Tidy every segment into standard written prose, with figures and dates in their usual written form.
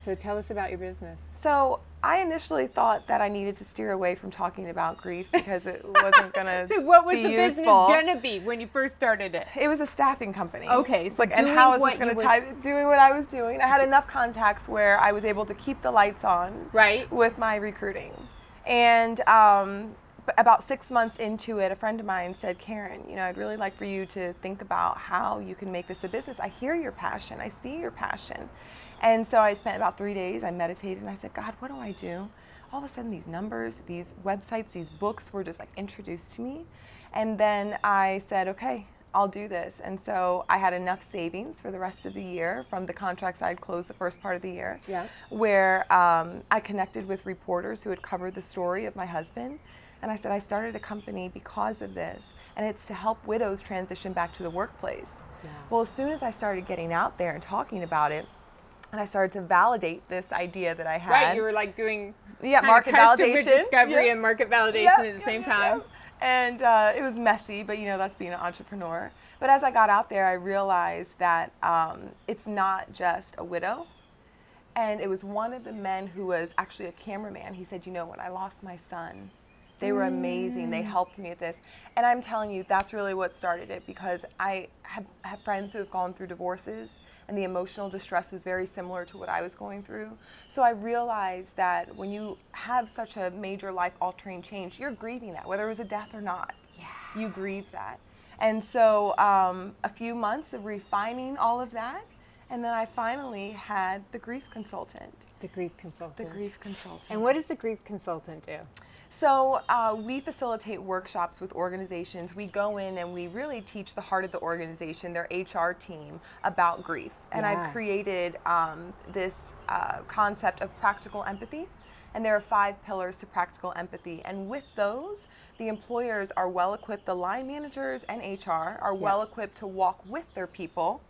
So tell us about your business. So I initially thought that I needed to steer away from talking about grief because it wasn't going to So what was be the business useful. going to be when you first started it? It was a staffing company. Okay, so and how is this going to tie doing what I was doing? I had enough contacts where I was able to keep the lights on with my recruiting. And about 6 months into it, a friend of mine said, Karen, I'd really like for you to think about how you can make this a business. I hear your passion. I see your passion. And so I spent about 3 days, I meditated, and I said, God, what do I do? All of a sudden, these numbers, these websites, these books were just like introduced to me. And then I said, okay, I'll do this. And so I had enough savings for the rest of the year from the contracts I'd closed the first part of the year, where I connected with reporters who had covered the story of my husband. And I said, I started a company because of this, and it's to help widows transition back to the workplace. Well, as soon as I started getting out there and talking about it, and I started to validate this idea that I had. Right, you were like doing market validation. Discovery and market validation at the same time. And it was messy, but that's being an entrepreneur. But as I got out there, I realized that it's not just a widow. And it was one of the men who was actually a cameraman. He said, when I lost my son, they were amazing. They helped me with this. And I'm telling you, that's really what started it, because I have friends who have gone through divorces, and the emotional distress was very similar to what I was going through. So I realized that when you have such a major life-altering change, you're grieving that, whether it was a death or not. You grieve that. And so a few months of refining all of that, and then I finally had the grief consultant. The grief consultant. The grief consultant. And what does the grief consultant do? So we facilitate workshops with organizations. We go in and we really teach the heart of the organization, their HR team, about grief. And I've created this concept of practical empathy. And there are 5 pillars to practical empathy. And with those, the employers are well equipped, the line managers and HR are well equipped to walk with their people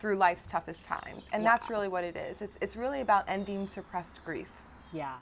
through life's toughest times. And that's really what it is. It's really about ending suppressed grief. Yeah.